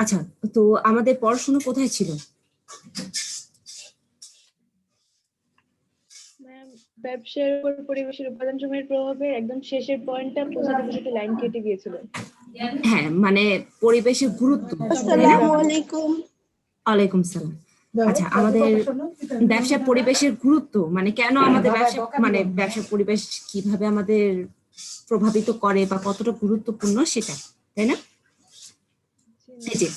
আচ্ছা, তো আমাদের পড়াশোনা কোথায় ছিল? ব্যবসার উপর পরিবেশের উপাদানসমূহের প্রভাবের একদম শেষের পয়েন্টটা বোঝাতে বোঝাতে লাইন কেটে গিয়েছিল। হ্যাঁ, মানে পরিবেশের গুরুত্ব। আসসালামু আলাইকুম। ওয়ালাইকুম সালাম। আচ্ছা, আমাদের ব্যবসা পরিবেশের গুরুত্ব মানে কেন আমাদের ব্যবসা মানে ব্যবসা পরিবেশ কিভাবে আমাদের প্রভাবিত করে বা কতটা গুরুত্বপূর্ণ সেটা, তাই না? এই যে,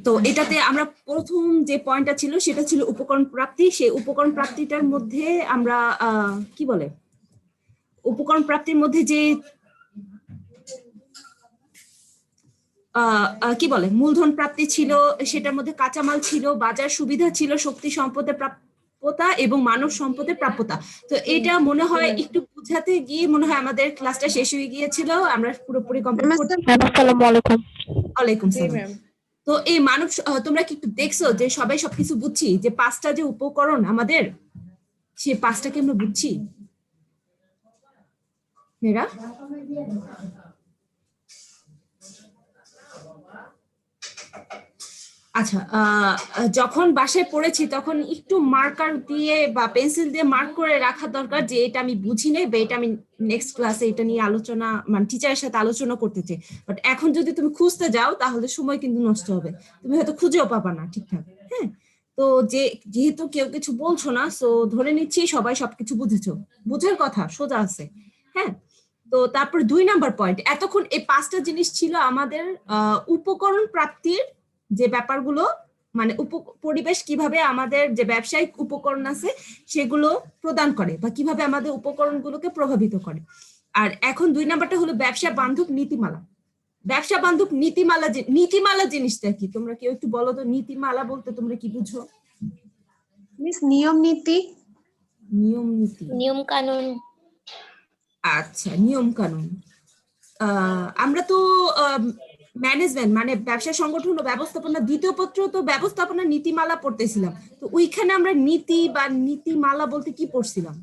তো এটাতে আমরা প্রথম যে পয়েন্টটা ছিল সেটা ছিল উপকরণ প্রাপ্তি। সেই উপকরণ প্রাপ্তিটার মধ্যে আমরা কি বলে, উপকরণ প্রাপ্তির মধ্যে যে কি বলে মূলধন প্রাপ্তি ছিল, সেটার মধ্যে কাঁচামাল ছিল, বাজার সুবিধা ছিল, শক্তি সম্পদের প্রাপ্যতা এবং মানব সম্পদের প্রাপ্যতা। তো এটা মনে হয় একটু বোঝাতে গিয়ে মনে হয় আমাদের ক্লাসটা শেষ হয়ে গিয়েছিল, আমরা পুরোপুরি কমপ্লিট করতে। আসসালামু আলাইকুম। ওয়ালাইকুম সালাম। তো এই মানব, তোমরা কি একটু দেখছো যে সবাই সবকিছু বুঝছি, যে পাঁচটা যে উপকরণ আমাদের, সেই পাঁচটাকে আমরা বুঝছি মেয়েরা? আচ্ছা, যখন বাসায় পড়েছি তখন একটু মার্কার দিয়ে বা পেন্সিল দিয়ে মার্ক করে রাখা দরকার যে এটা আমি বুঝি নাই বা এটা আমি নেক্সট ক্লাসে এটা নিয়ে আলোচনা মানে টিচারের সাথে আলোচনা করতে চাই। বাট এখন যদি তুমি খুঁজতে যাও তাহলে সময় কিন্তু নষ্ট হবে, তুমি হয়তো খুঁজেও পাবা না ঠিকঠাক। হ্যাঁ, তো যেহেতু কেউ কিছু বলছো না, সো ধরে নিচ্ছি সবাই সবকিছু বুঝেছো, বুঝার কথা সোজা আছে। হ্যাঁ, তো তারপর 2 নাম্বার পয়েন্ট, এতক্ষণ এই পাঁচটা জিনিস ছিল আমাদের উপকরণ প্রাপ্তির যে ব্যাপারগুলো, মানে পরিবেশ কিভাবে আমাদের যে ব্যবসায়িক উপকরণ আছে সেগুলো প্রদান করে বা কিভাবে আমাদের উপকরণগুলোকে প্রভাবিত করে। আর এখন 2 নাম্বারটা হলো ব্যবসা বান্ধব নীতিমালা। ব্যবসা বান্ধব নীতিমালা, নীতিমালা জিনিসটা কি তোমরা কেউ একটু বলো তো, নীতিমালা বলতে তোমরা কি বুঝো? মিস নিয়ম নীতি। নিয়ম নীতি, নিয়ম কানুন। আচ্ছা, নিয়ম কানুন। আমরা তো ম্যানেজমেন্ট মানে ব্যবসা সংগঠন ও ব্যবস্থাপনা দ্বিতীয় পত্র তো ব্যবস্থাপনা নীতিমালা পড়তেছিলাম, তো ওইখানে আমরা নীতি বা নীতিমালা বলতে কি পড়ছিলাম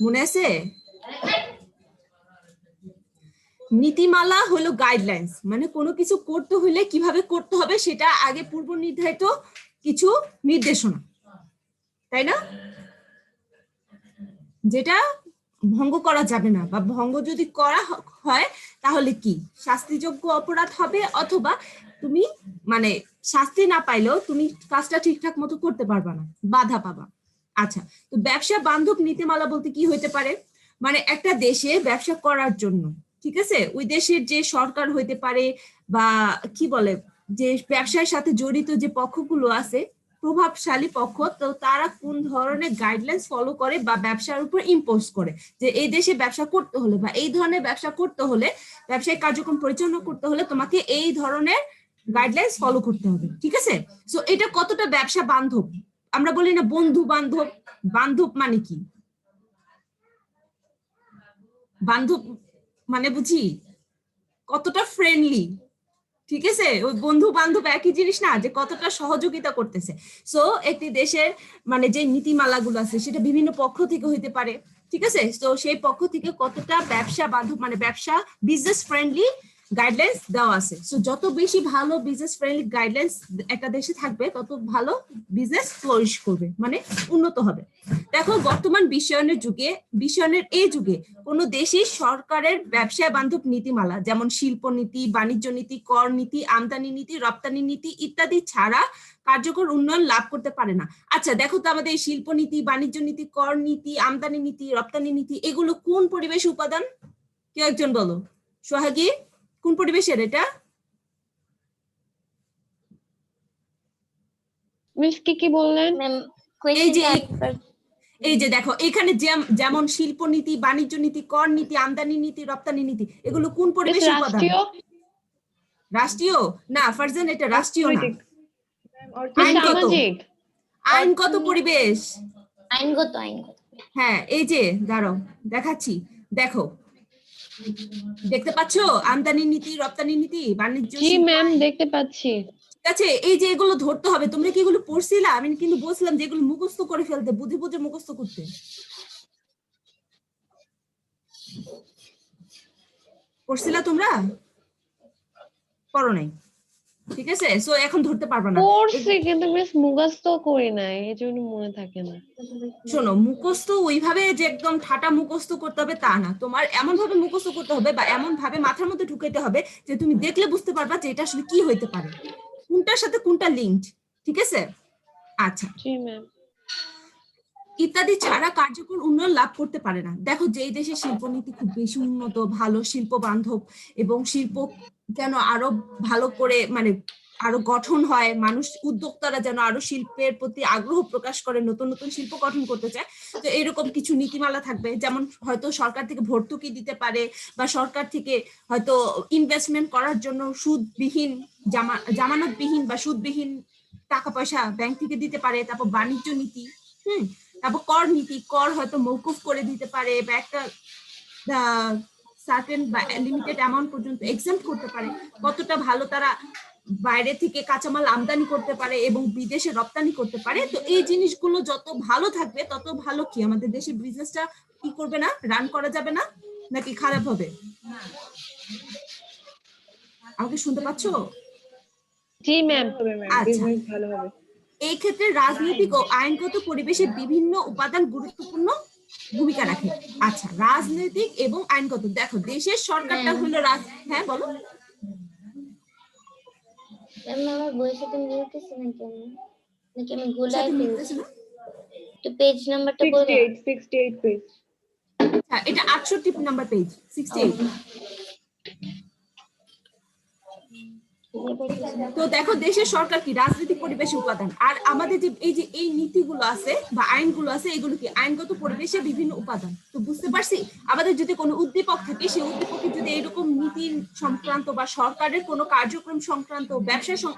মনে আছে? নীতিমালা হলো গাইডলাইন্স, মানে কোনো কিছু করতে হলে কিভাবে করতে হবে সেটা আগে পূর্ব নির্ধারিত কিছু নির্দেশনা, তাই না? যেটা ভঙ্গ করা যাবে না, বা ভঙ্গ যদি করা হয় তাহলে কি শাস্তিযোগ্য অপরাধ হবে, অথবা তুমি মানে শাস্তি না পাইলেও তুমি কাজটা ঠিকঠাক মতো করতে পারবা না, বাধা পাবা। আচ্ছা, তো ব্যবসা বান্ধব নীতিমালা বলতে কি হইতে পারে, মানে একটা দেশে ব্যবসা করার জন্য, ঠিক আছে, ওই দেশের যে সরকার হইতে পারে বা কি বলে যে ব্যবসার সাথে জড়িত যে পক্ষগুলো আছে, প্রভাবশালী পক্ষ, তো তারা কোন ধরনের গাইডলাইন্স ফলো করে বা ব্যবসার উপর ইম্পোজ করে যে এই দেশে ব্যবসা করতে হলে বা এই ধরনের ব্যবসা করতে হলে, ব্যবসায়িক কার্যক্রম পরিচালনা করতে হলে তোমাকে এই ধরনের গাইডলাইন্স ফলো করতে হবে, ঠিক আছে? সো এটা কতটা ব্যবসা বান্ধব? আমরা বলি না বন্ধু বান্ধব, বান্ধব মানে কি? বান্ধব মানে বুঝি কতটা ফ্রেন্ডলি, ঠিক আছে? ওই বন্ধু বান্ধব একই জিনিস না, যে কতটা সহযোগিতা করতেছে। সো একটি দেশের মানে যে নীতিমালাগুলো আছে সেটা বিভিন্ন পক্ষ থেকে হইতে পারে, ঠিক আছে? তো সেই পক্ষ থেকে কতটা ব্যবসা বান্ধব মানে ব্যবসা বিজনেস ফ্রেন্ডলি গাইডলাইন্স দেওয়া আছে। সো যত বেশি ভালো বিজনেস ফ্রেন্ডলি গাইডলাইন্স একটা দেশে থাকবে তত ভালো বিজনেস ফ্লোরিশ করবে, মানে উন্নত হবে। দেখো বর্তমান বিশ্বায়নের যুগে, বিশ্বায়নের এই যুগে কোনো দেশই সরকারের ব্যবসায় বান্ধব নীতিমালা যেমন শিল্প নীতি, বাণিজ্য নীতি, কর নীতি, আমদানি নীতি, রপ্তানি নীতি ইত্যাদি ছাড়া কার্যকর উন্নয়ন লাভ করতে পারে না। আচ্ছা দেখো তো আমাদের এই শিল্প নীতি, বাণিজ্য নীতি, কর নীতি, আমদানি নীতি, রপ্তানি নীতি এগুলো কোন পরিবেশ উপাদান? কেউ একজন বলো। সোহাগী, কোন পরিবেশের এটা? মিস কি বললেন? এই যে দেখো এখানে যেমন শিল্প নীতি, বাণিজ্য নীতি, কর নীতি, আমদানি নীতি, রপ্তানি নীতি এগুলো কোন পরিবেশের উপাদান? রাষ্ট্রীয় না ফারজান, এটা রাষ্ট্রীয় না, আইনগত। আইনগত পরিবেশ, আইনগত। হ্যাঁ এই যে দাঁড়াও দেখাচ্ছি, দেখো দেখতে পাচ্ছো আমদানি নীতি, রপ্তানি নীতি, বাণিজ্য। জি ম্যাম দেখতে পাচ্ছি। ঠিক আছে, এই যে এগুলো ধরতে হবে। তোমরা কি এগুলো পড়ছিলা? আমি কিন্তু বলছিলাম যে এগুলো মুখস্থ করে ফেলতে, বুঝে বুঝে মুখস্থ করতে। পড়ছিলা তোমরা? পড়ো নাই, ঠিক আছে। সো এখন ধরতে পারবা না। পড়ছি কিন্তু মিস মুখস্থ করি নাই, এই জন্য মনে থাকে না। শোনো, মুখস্থ ওইভাবে যে একদম ঠাটা মুখস্থ করতে হবে তা না, তোমার এমন ভাবে মুখস্থ করতে হবে বা এমন ভাবে মাথার মধ্যে ঢুকাইতে হবে যে তুমি দেখলে বুঝতে পারবা যে এটা আসলে কি হইতে পারে, কোনটার সাথে কোনটা লিঙ্কড, ঠিক আছে। আচ্ছা, জি ম্যাম। ইত্যাদি ছাড়া কার্যকর উন্নয়ন লাভ করতে পারে না। দেখো, যেই দেশে শিল্পনীতি খুব বেশি উন্নত, ভালো শিল্প বান্ধব এবং শিল্প যেন আরো ভালো করে মানে আরো গঠন হয়, মানুষ উদ্যোক্তারা যেন আরো শিল্পের প্রতি আগ্রহ প্রকাশ করে, নতুন নতুন শিল্প গঠন করতে চায়, তো এরকম কিছু নীতিমালা থাকবে। যেমন হয়তো সরকার থেকে ভর্তুকি দিতে পারে, বা সরকার থেকে হয়তো ইনভেস্টমেন্ট করার জন্য সুদবিহীন জামানতবিহীন বা সুদবিহীন টাকা পয়সা ব্যাংক থেকে দিতে পারে। তারপর বাণিজ্য নীতি, তারপর কর নীতি, কর হয়তো মওকুফ করে দিতে পারে, বা একটা সার্টেন বা লিমিটেড অ্যামাউন্ট পর্যন্ত এক্সেম্পট করতে পারে। কতটা ভালো তারা বাইরে থেকে কাঁচামাল আমদানি করতে পারে এবং বিদেশে রপ্তানি করতে পারে। তো এই জিনিসগুলো যত ভালো থাকবে তত ভালো কি আমাদের দেশের বিজনেসটা কি করবে না, রান করা যাবে না, নাকি খারাপ হবে? আমাকে শুনতে পাচ্ছো? জি ম্যাম। আচ্ছা, বিজনেস ভালো হবে। এই ক্ষেত্রে রাজনৈতিক ও আইনগত পরিবেশে বিভিন্ন উপাদান গুরুত্বপূর্ণ ভূমিকা রাখে। আচ্ছা, রাজনৈতিক এবং আইনগত, দেখো দেশের সরকারটা হলো হ্যাঁ বলো। আমার বইয়ের সাথে মিলতেছে নাকি নাকি আমি গুলাই সাথে ফেলছি? মিলতেছে না? তো পেজ নাম্বারটা বলো। 68 পেজ। হ্যাঁ, এটা 68 নাম্বার পেজ, 68। তো দেখো, দেশের সরকার কি রাজনৈতিক পরিবেশের উপাদান, আর আমাদের যে এই নীতিগুলো আছে বা আইনগুলো আছে, এগুলো কি আইনগত পরিবেশের বিভিন্ন উপাদান। তো বুঝতে পারছি, আমাদের যদি কোনো উদ্দীপক থাকে, সেই উদ্দীপকে যদি এরকম নীতি সংক্রান্ত বা সরকারের কোনো কার্যক্রম সংক্রান্ত,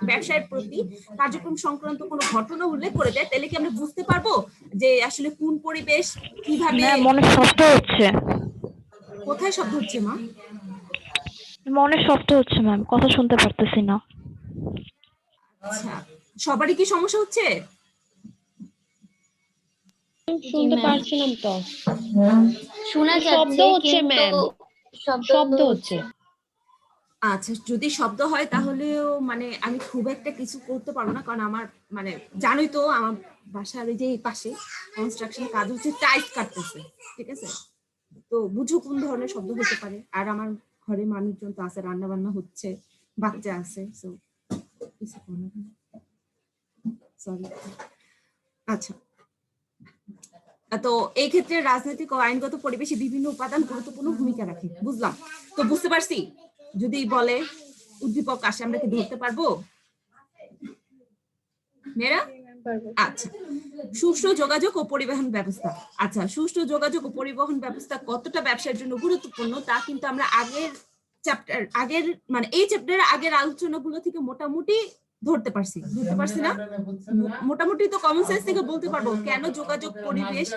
ব্যবসায়ের প্রতি কার্যক্রম সংক্রান্ত কোনো ঘটনা উল্লেখ করে দেয়, তাহলে কি আমরা বুঝতে পারবো যে আসলে কোন পরিবেশ কিভাবে। মনে শব্দ হচ্ছে, কোথায় শব্দ হচ্ছে মা? মনে শব্দ হচ্ছে ম্যাম, কথা শুনতে পারতেছি না। আচ্ছা, সবারই কি সমস্যা হচ্ছে? শুনতে পারছিলাম তো। শোনা শব্দ যাচ্ছে হচ্ছে কিন্তু ম্যাম, শব্দ হচ্ছে। আচ্ছা, যদি শব্দ হয় তাহলেও মানে আমি খুব একটা কিছু করতে পারবো না, কারণ আমার মানে জানোই তো আমার বাসার এই যে পাশে কনস্ট্রাকশন কাজ হচ্ছে, টাইলস কাটতেছে, ঠিক আছে। তো বুঝো কোন ধরনের শব্দ হতে পারে। আর আমার ঘরে মানুষজন তো আছে, রান্না বান্না হচ্ছে, বাচ্চা আছে, সো কিছু সরি। আচ্ছা, তো এই ক্ষেত্রে রাজনৈতিক ও আইনগত পরিবেশে বিভিন্ন উপাদান গুরুত্বপূর্ণ ভূমিকা রাখে, বুঝলাম। তো বুঝতে পারছি, যদি বলে উদ্দীপক আসে, আমরা কি ধরতে পারবো মেয়েরা? আচ্ছা, সুষ্ঠু যোগাযোগ ও পরিবহন ব্যবস্থা। আচ্ছা, সুষ্ঠু যোগাযোগ ও পরিবহন ব্যবস্থা কতটা ব্যবসার জন্য গুরুত্বপূর্ণ তা কিন্তু আমরা আগের মানে এই চ্যাপ্টারের আগের আলোচনাগুলো থেকে মোটামুটি ধরতে পারছি না? মোটামুটি তো কমন সেন্স থেকে বলতে পারবো কেন যোগাযোগ পরিবেশ,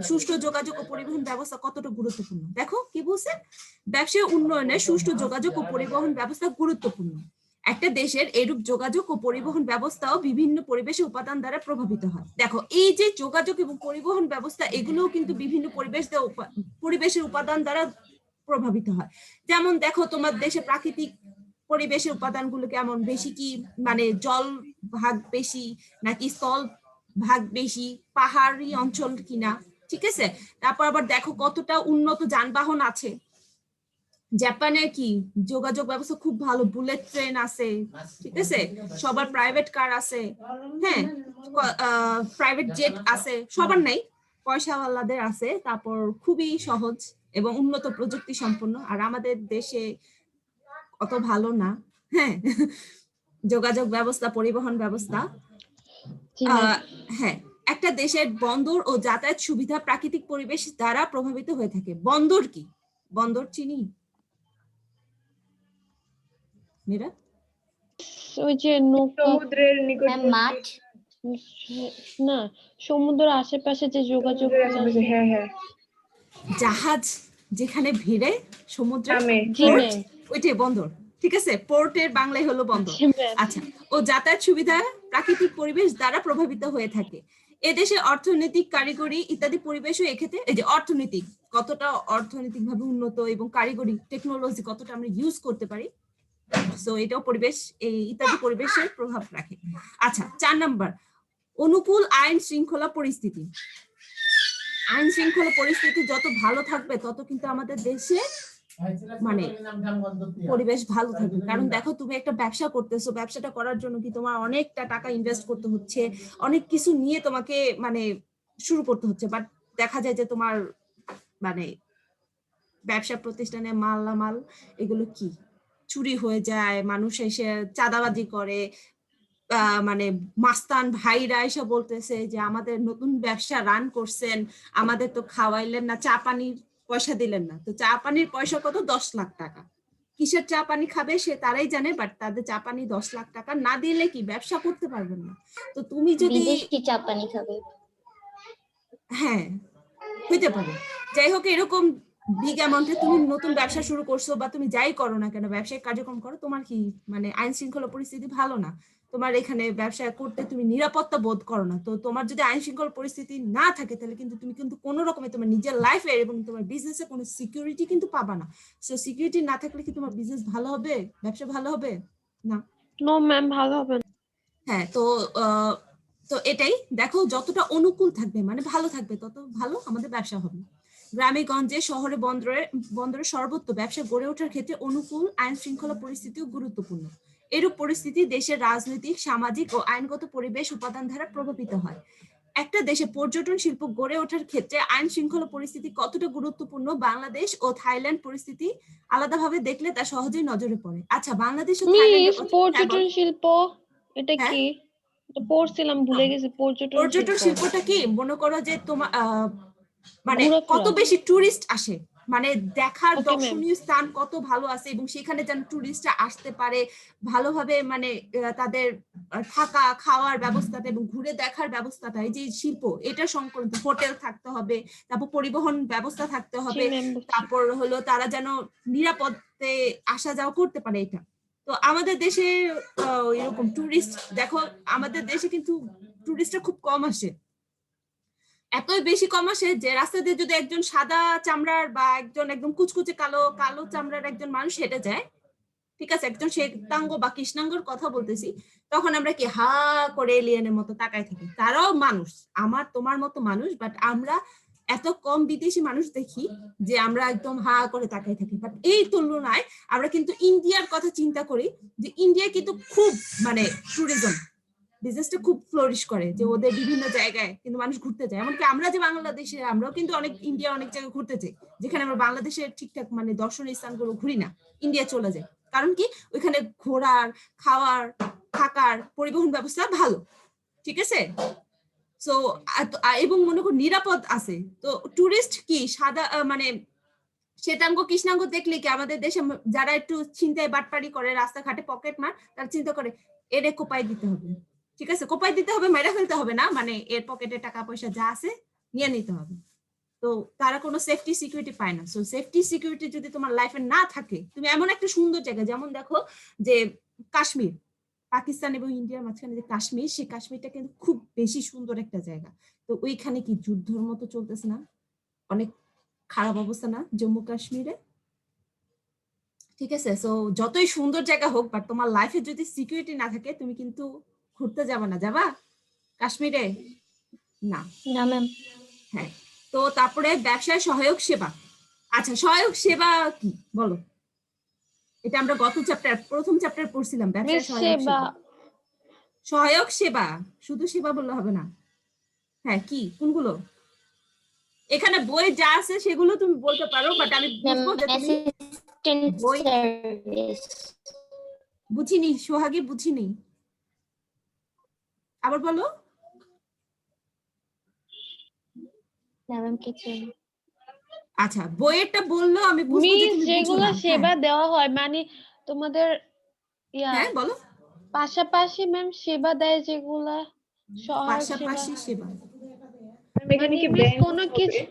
সুষ্ঠু যোগাযোগ ও পরিবহন ব্যবস্থা কতটা গুরুত্বপূর্ণ। দেখো কি বলছে, ব্যবসায় উন্নয়নে সুষ্ঠু যোগাযোগ ও পরিবহন ব্যবস্থা গুরুত্বপূর্ণ। একটা দেশের এরূপ যোগাযোগ ও পরিবহন ব্যবস্থাও বিভিন্ন পরিবেশের উপাদান দ্বারা প্রভাবিত হয়। দেখো, এই যে যোগাযোগ এবং পরিবহন ব্যবস্থা, এগুলোও কিন্তু বিভিন্ন পরিবেশের উপাদান দ্বারা প্রভাবিত হয়। যেমন দেখো, তোমার দেশে প্রাকৃতিক পরিবেশের উপাদানগুলো কেমন, বেশি কি মানে জল ভাগ বেশি নাকি স্থল ভাগ বেশি, পাহাড়ি অঞ্চল কিনা, ঠিক আছে। তারপর আবার দেখো কতটা উন্নত যানবাহন আছে। জাপানে কি যোগাযোগ ব্যবস্থা খুব ভালো, বুলেট ট্রেন আছে, ঠিক আছে, সবার প্রাইভেট কার আছে, হ্যাঁ, প্রাইভেট জেট আছে, সবার নাই, পয়সাওয়ালাদের আছে। তারপর খুবই সহজ এবং উন্নত প্রযুক্তি সম্পন্ন। আর আমাদের দেশে অত ভালো না, হ্যাঁ, যোগাযোগ ব্যবস্থা, পরিবহন ব্যবস্থা। হ্যাঁ, একটা দেশের বন্দর ও যাতায়াত সুবিধা প্রাকৃতিক পরিবেশ দ্বারা প্রভাবিত হয়ে থাকে। বন্দর কি? বন্দর চিনি মেয়েরা? ওই যে নৌকা, সমুদ্রের নিকট মাঠ, না সমুদ্রের আশেপাশে যে যোগাযোগ, হ্যাঁ হ্যাঁ, জাহাজ যেখানে ভিড়ে সমুদ্রে, জি ম্যাম। ওইটাই বন্দর, ঠিক আছে। পোর্টের বাংলায় হলো বন্দর। জি ম্যাম। আচ্ছা, ও যাতায়াত সুবিধা প্রাকৃতিক পরিবেশ দ্বারা প্রভাবিত হয়ে থাকে। এদেশে অর্থনৈতিক, কারিগরি ইত্যাদি পরিবেশও এক্ষেত্রে, এই যে অর্থনৈতিক, কতটা অর্থনৈতিকভাবে উন্নত এবং কারিগরি টেকনোলজি কতটা আমরা ইউজ করতে পারি। সো এটাও পরিবেশ ইত্যাদি পরিবেশের প্রভাব রাখে। আচ্ছা, 4 নাম্বার, অনুকূল আইন শৃঙ্খলা পরিস্থিতি। আইন শৃঙ্খলা পরিস্থিতি যত ভালো থাকবে তত কিন্তু আমাদের দেশে মানে পরিবেশ ভালো থাকবে। কারণ দেখো, তুমি একটা ব্যবসা করতেছো, ব্যবসাটা করার জন্য কি তোমার অনেকটা টাকা ইনভেস্ট করতে হচ্ছে, অনেক কিছু নিয়ে তোমাকে মানে শুরু করতে হচ্ছে। বাট দেখা যায় যে তোমার মানে ব্যবসা প্রতিষ্ঠানে মালামাল এগুলো কি চুরি হয়ে যায়, মানুষ এসে চাঁদাবাজি করে, মানে মাস্তান ভাইরা এসে বলতেছে যে আমাদের নতুন ব্যবসা রান করছেন, আমাদের তো খাওয়াইলেন না, চা পানির পয়সা দিলেন না। তো চা পানির পয়সা কত? 10 লাখ টাকা। কিসের চা পানি খাবে সে তারাই জানে, বাট তাদের চা পানি 10 লাখ টাকা না দিলে কি ব্যবসা করতে পারবেন না। তো তুমি যদি বিদেশি চা পানি খাবে। হ্যাঁ, হইতে পারে। যাই হোক, এরকম বিগ অ্যামাউন্টে তুমি নতুন ব্যবসা শুরু করছো বা তুমি যাই করো না কেন, ব্যবসায়িক কার্যক্রম করো, তোমার কি মানে আইন শৃঙ্খলা পরিস্থিতি ভালো না, তোমার এখানে ব্যবসা করতে তুমি নিরাপত্তা বোধ করো না। তো তোমার যদি আইন শৃঙ্খলা পরিস্থিতি না থাকে তাহলে কিন্তু তুমি কিন্তু কোনো রকমে তোমার নিজের লাইফে এবং তোমার বিজনেসে কোনো সিকিউরিটি কিন্তু পাবা না। সো সিকিউরিটি না থাকলে কি তোমার বিজনেস ভালো হবে, ব্যবসা ভালো হবে না? নো ম্যাম, ভালো হবে না। হ্যাঁ, তো তো এটাই দেখো, যতটা অনুকূল থাকবে মানে ভালো থাকবে তত ভালো আমাদের ব্যবসা হবে। গ্রামে গঞ্জে শহরে বন্দরে সর্বত্র ব্যবসা গড়ে ওঠার ক্ষেত্রে অনুকূল আইন শৃঙ্খলা পরিস্থিতিও গুরুত্বপূর্ণ। এরূপ পরিস্থিতি দেশের রাজনৈতিক, সামাজিক ও আইনগত পরিবেশ উপাদান দ্বারা প্রভাবিত হয়। একটা দেশে পর্যটন শিল্প গড়ে ওঠার ক্ষেত্রে আইন শৃঙ্খলা পরিস্থিতি কতটা গুরুত্বপূর্ণ, বাংলাদেশ ও থাইল্যান্ড পরিস্থিতি আলাদাভাবে দেখলে তা সহজেই নজরে পড়ে। আচ্ছা, বাংলাদেশ ও থাইল্যান্ডের মিস, কথা পর্যটন শিল্প এটা হ্যাঁ? কি? এটা পড়ছিলাম, ভুলে গেছি। পর্যটন পর্যটন শিল্প শিল্পটা কি মনে করো যে তোমার মানে কত ঘোরাফেরা। বেশি টুরিস্ট আসে, মানে দেখার ওকে ম্যাম। দর্শনীয় স্থান কত ভালো আছে এবং সেখানে যেন টুরিস্টরা আসতে পারে ভালোভাবে, মানে তাদের থাকা খাওয়ার ব্যবস্থাটা এবং ঘুরে দেখার ব্যবস্থাটা, এই যে শিল্প এটা সংক্রান্ত হোটেল থাকতে হবে, তারপর পরিবহন ব্যবস্থা থাকতে জি হবে, ম্যাম, বুঝছি। তারপর হলো তারা যেন নিরাপদে আসা যাওয়া করতে পারে এটা। তো আমাদের দেশে এরকম টুরিস্ট দেখো, আমাদের দেশে কিন্তু টুরিস্টরা খুব কম আসে, এতই বেশি কম আসে যে রাস্তা দিয়ে যদি একজন সাদা চামড়ার বা একজন একদম কুচকুচে কালো কালো চামড়ার একজন মানুষ হেঁটে যায়, ঠিক আছে, একজন শ্বেতাঙ্গ বা কৃষ্ণাঙ্গর কথা বলতেছি, তখন আমরা কি হা করে এলিয়েনের মতো তাকায় থাকি। তারাও মানুষ, আমার তোমার মতো মানুষ, বাট আমরা এত কম বিদেশি মানুষ দেখি যে আমরা একদম হা করে তাকায় থাকি। বাট এই তুলনায় আমরা কিন্তু ইন্ডিয়ার কথা চিন্তা করি, যে ইন্ডিয়া কিন্তু খুব মানে ট্যুরিজম বিজনেসটা খুব ফ্লোরিশ করে, যে ওদের বিভিন্ন জায়গায় কিন্তু মানুষ ঘুরতে যায়। এমনকি আমরা যে বাংলাদেশে, আমরাও কিন্তু অনেক ইন্ডিয়া অনেক জায়গায় ঘুরতে যাই, যেখানে আমরা বাংলাদেশের ঠিকঠাক মানে দর্শনীয় স্থানগুলো ঘুরি না, ইন্ডিয়া চলে যায়। কারণ কি, ওইখানে ঘোরার, খাওয়ার, থাকার পরিবহন ব্যবস্থা ভালো, ঠিক আছে। সো এবং মনে করো নিরাপদ আছে। তো টুরিস্ট কি সাদা মানে শ্বেতাঙ্গ কৃষ্ণাঙ্গ দেখলে কি আমাদের দেশে যারা একটু ছিনতাই বাটপারি করে, রাস্তাঘাটে পকেট মার, তারা চিন্তা করে এরে কোপাই দিতে হবে, ঠিক আছে, কোপাই দিতে হবে, মেরে ফেলতে হবে না, মানে এর পকেটে টাকা পয়সা যা আছে নিয়ে নিতে হবে। তো তারা কোনো সেফটি সিকিউরিটি পায় না। সো সেফটি সিকিউরিটি যদি তোমার লাইফে না থাকে, তুমি এমন একটা সুন্দর জায়গা, যেমন দেখো যে কাশ্মীর, পাকিস্তান এবং ইন্ডিয়ার মাঝখানে যে কাশ্মীর, সেই কাশ্মীরটা কিন্তু খুব বেশি সুন্দর একটা জায়গা। তো ওইখানে কি যুদ্ধের মতো চলতেছে না, অনেক খারাপ অবস্থা না জম্মু কাশ্মীরে, ঠিক আছে। সো যতই সুন্দর জায়গা হোক, বাট তোমার লাইফে যদি সিকিউরিটি না থাকে তুমি কিন্তু ঘুরতে যাবা না, যাবা কাশ্মীরে না। না ম্যাম। হ্যাঁ, তো তারপরে ব্যবসায় সহায়ক সেবা। আচ্ছা, সহায়ক সেবা কি বলো? এটা আমরা গত প্রথম চ্যাপ্টার পড়ছিলাম, ব্যবসায় মিস, সহায়ক সেবা। সেবা। সহায়ক সেবা, শুধু সেবা বললে হবে না। হ্যাঁ, কি কোনগুলো? এখানে বই যা আছে সেগুলো তুমি বলতে পারো, বাট আমি বুঝবো যে তুমি অ্যাসিস্ট্যান্ট বই সার্ভিস। বুঝিনি, সোহাগী বুঝিনি, আবার বলো। না ম্যাম, কিছু না। আচ্ছা, বইয়েরটা বললো আমি বুঝবো যে মিস, তুমি বুঝো যেগুলা না। সেবা দেওয়া হয় মানে তোমাদের হ্যাঁ বলো। পাশাপাশি ম্যাম সেবা দেয় যেগুলা সহায়ক সেবা, পাশাপাশি সেবা এখানে মানে কি মিস ব্যাংক কোনো কিছু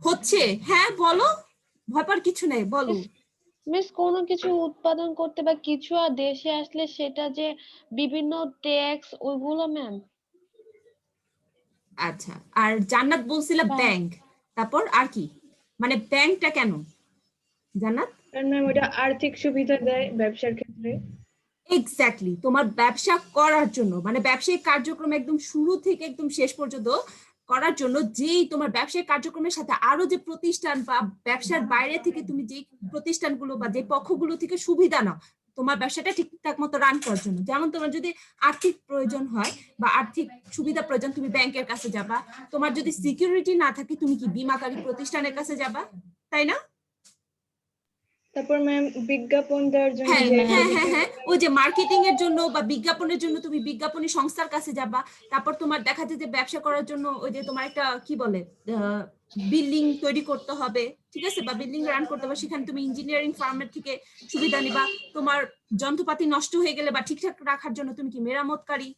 হচ্ছে, হ্যাঁ বলো, ভয়পার কিছু নেই, বলো। মিস কোনো কিছু উৎপাদন করতে বা কিছু আর দেশে আসলে সেটা যে বিভিন্ন ট্যাক্স ওইগুলো ম্যাম। আচ্ছা, আর জান্নাত বলছিল ব্যাংক, তারপর আর কি, মানে ব্যাংকটা কেন জান্নাত? কারণ ম্যাম ওটা আর্থিক সুবিধা দেয় ব্যবসার ক্ষেত্রে। এক্স্যাক্টলি, তোমার ব্যবসা করার জন্য, মানে ব্যবসায়িক কার্যক্রম একদম শুরু থেকে একদম শেষ পর্যন্ত করার জন্য, যেই তোমার ব্যবসায়িক কার্যক্রমের সাথে আরো যে প্রতিষ্ঠান বা ব্যবসার বাইরে থেকে তুমি যে প্রতিষ্ঠানগুলো বা যে পক্ষগুলো থেকে সুবিধা নাও তোমার ব্যবসাটা ঠিকঠাক মতো রান করার জন্য। যেমন তোমার যদি আর্থিক প্রয়োজন হয় বা আর্থিক সুবিধা প্রয়োজন, তুমি ব্যাংকের কাছে যাবা। তোমার যদি সিকিউরিটি না থাকে, তুমি কি বীমাকারী প্রতিষ্ঠানের কাছে যাবা, তাই না? তারপর ম্যাম বিজ্ঞাপন দেওয়ার জন্য হ্যাঁ যে হ্যাঁ হ্যাঁ হ্যাঁ, ওই যে মার্কেটিং এর জন্য বা বিজ্ঞাপনের জন্য তুমি বিজ্ঞাপনী সংস্থার কাছে যাবা। তারপর তোমার দেখা যায় যে ব্যবসা করার জন্য ওই যে তোমার একটা কি বলে বিল্ডিং তৈরি করতে হবে, ঠিক আছে, বা বিল্ডিং রান করতে হবে, সেখানে তুমি ইঞ্জিনিয়ারিং ফার্মের থেকে সুবিধা নিবা। তোমার যন্ত্রপাতি নষ্ট হয়ে গেলে বা ঠিকঠাক রাখার জন্য তুমি কি মেরামতকারী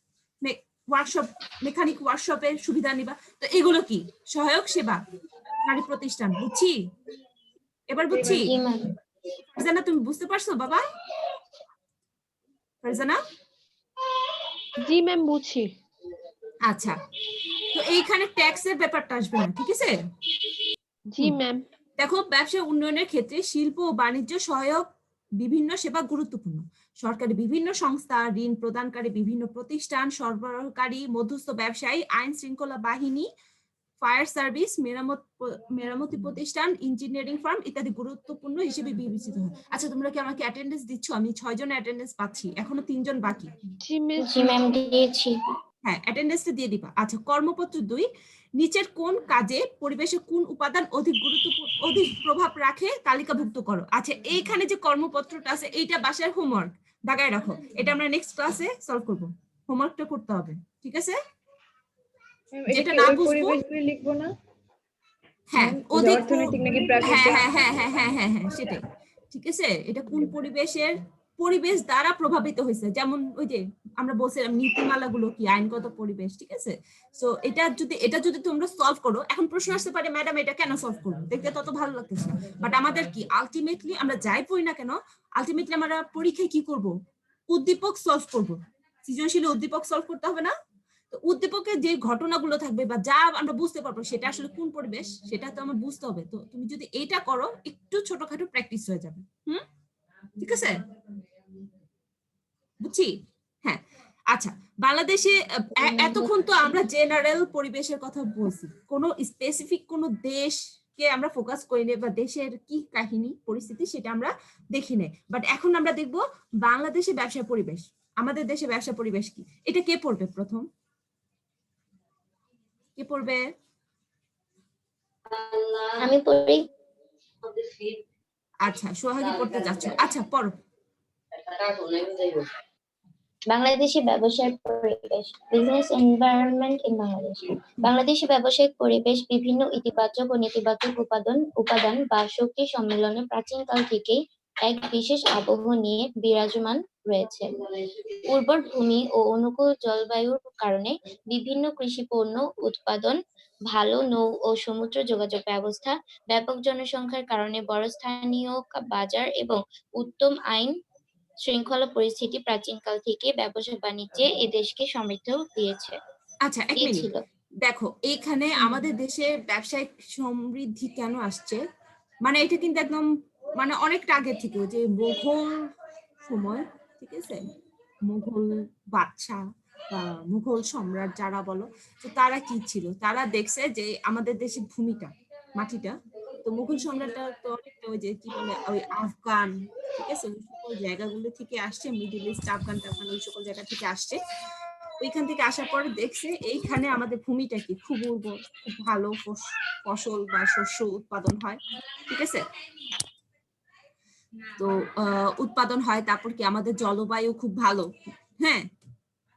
ওয়ার্কশপ, মেকানিক ওয়ার্কশপের সুবিধা নিবা। তো এগুলো কি সহায়ক সেবা নারী প্রতিষ্ঠান, বুঝছি? এবার বুঝছি? জি ম্যাম। ফারজানা তুমি বুঝতে পারছো বাবা? ফারজানা? জি ম্যাম, বুঝছি। আচ্ছা, তো এইখানে ট্যাক্সের ব্যাপারটা আসবে না, ঠিক আছে? জি ম্যাম। দেখো, ব্যবসা উন্নয়নের ক্ষেত্রে শিল্প ও বাণিজ্য সহায়ক বিভিন্ন সেবা গুরুত্বপূর্ণ। সরকারি বিভিন্ন সংস্থা, ঋণ প্রদানকারী বিভিন্ন প্রতিষ্ঠান, সরবরাহকারী, মধ্যস্থ ব্যবসায়ী, আইন শৃঙ্খলা বাহিনী, ফায়ার সার্ভিস, মেরামতি প্রতিষ্ঠান, ইঞ্জিনিয়ারিং ফার্ম ইত্যাদি গুরুত্বপূর্ণ হিসেবে বিবেচিত হয়। আচ্ছা, তোমরা কি আমাকে অ্যাটেন্ডেন্স দিচ্ছ? আমি 6 জনের অ্যাটেন্ডেন্স পাচ্ছি, এখনো 3 জন বাকি। জি মিস। জি ম্যাম, দিয়েছি। হ্যাঁ, অ্যাটেন্ডেন্সটা দিয়ে দিবা। আচ্ছা, কর্মপত্র 2, নিচের কোন কাজে পরিবেশে কোন উপাদান অধিক প্রভাব রাখে তালিকাভুক্ত করো। আচ্ছা, এইখানে যে কর্মপত্রটা আছে এইটা বাসার হোমওয়ার্ক দাগায় রাখো, এটা আমরা নেক্সট ক্লাসে সলভ করব। হোমওয়ার্কটা করতে হবে, ঠিক আছে? ম্যাম এটা যেটা কি না ওই বুঝবো, পরিবেশগুলি লিখবো না? হ্যাঁ ওই যে অর্থনৈতিক নাকি প্রাকৃতিক? হ্যাঁ হ্যাঁ হ্যাঁ হ্যাঁ হ্যাঁ হ্যাঁ হ্যাঁ, সেটাই, ঠিক আছে। এটা কোন পরিবেশ দ্বারা প্রভাবিত হয়েছে, যেমন ওই যে আমরা বলছিলাম নীতিমালাগুলো কি আইনগত পরিবেশ, ঠিক আছে। সো এটা যদি তোমরা সলভ করো, এখন প্রশ্ন আসতে পারে ম্যাডাম এটা কেন সলভ করবো, দেখতে তত ভালো লাগতেছে না। বাট আমাদের কি আলটিমেটলি আমরা যাই পড়ি না কেন, আলটিমেটলি আমরা পরীক্ষায় কি করব, উদ্দীপক সলভ করব। সৃজনশীল উদ্দীপক সলভ করতে হবে না? তো উদ্দীপকের যে ঘটনাগুলো থাকবে বা যা আমরা বুঝতে পারবো সেটা আসলে কোন পরিবেশ, সেটা তো আমার বুঝতে হবে। তো তুমি যদি এইটা করো, একটু ছোটখাটো প্র্যাকটিস হয়ে যাবে। ঠিক আছে, বুঝছি? হ্যাঁ, আচ্ছা, বাংলাদেশে এতক্ষণ তো আমরা জেনারেল পরিবেশের কথা বলছি, কোনো স্পেসিফিক কোনো দেশকে আমরা ফোকাস করি না বা দেশের কি কাহিনী পরিস্থিতি সেটা আমরা দেখি না। বাট এখন আমরা দেখব বাংলাদেশে ব্যবসা পরিবেশ, আমাদের দেশে ব্যবসা পরিবেশ কি, এটা কে পড়বে প্রথম? কে পড়বে? আমি পড়ি। আচ্ছা, সোহাগী পড়তে যাচ্ছ, আচ্ছা পড়ো। বাংলাদেশি ব্যবসায়িক পরিবেশ, business environment in Bangladesh. Bangladeshi ব্যবসায়িক পরিবেশ বিভিন্ন ইতিবাচক ও নেতিবাচক উপাদান বা শক্তি সম্মেলনে প্রাচীনকাল থেকেই এক বিশেষ আবহ নিয়ে বিরাজমান রয়েছে। উর্বর ভূমি ও অনুকূল জলবায়ুর কারণে বিভিন্ন কৃষি পণ্য উৎপাদন, ভালো নৌ ও সমুদ্র যোগাযোগ ব্যবস্থা, ব্যাপক জনসংখ্যার কারণে বড় স্থানীয় বাজার এবং উত্তম আইন শৃঙ্খলা পরিস্থিতি প্রাচীনকাল থেকে ব্যবসা বাণিজ্যে এ দেশকে সমৃদ্ধ দিয়েছে। আচ্ছা, এক মিনিট, দিয়েছিল। দেখো এইখানে আমাদের দেশে ব্যবসায়িক সমৃদ্ধি কেন আসছে, মানে এটা কিন্তু একদম মানে অনেকটা আগে থেকে, যে মুঘল সময়, ঠিক আছে, মুঘল বাদশা বা মুঘল সম্রাট যারা বলো, তো তারা কি ছিল, তারা দেখছে যে আমাদের দেশের ভূমিটা, মাটিটা, তো মুঘল সম্রাটটা তো অনেকটা ওই যে কি বলে ওই আফগান, ঠিক আছে, ওই সকল জায়গাগুলো থেকে আসছে, মিডল ইস্ট, আফগান টাফগান ওই সকল জায়গা থেকে আসছে। ওইখান থেকে আসার পরে দেখছে এইখানে আমাদের ভূমিটা কি খুব উর্বর, খুব ভালো ফসল বা শস্য উৎপাদন হয়, ঠিক আছে। তো উৎপাদন হয়, তারপর কি আমাদের জলবায়ু খুব ভালো, হ্যাঁ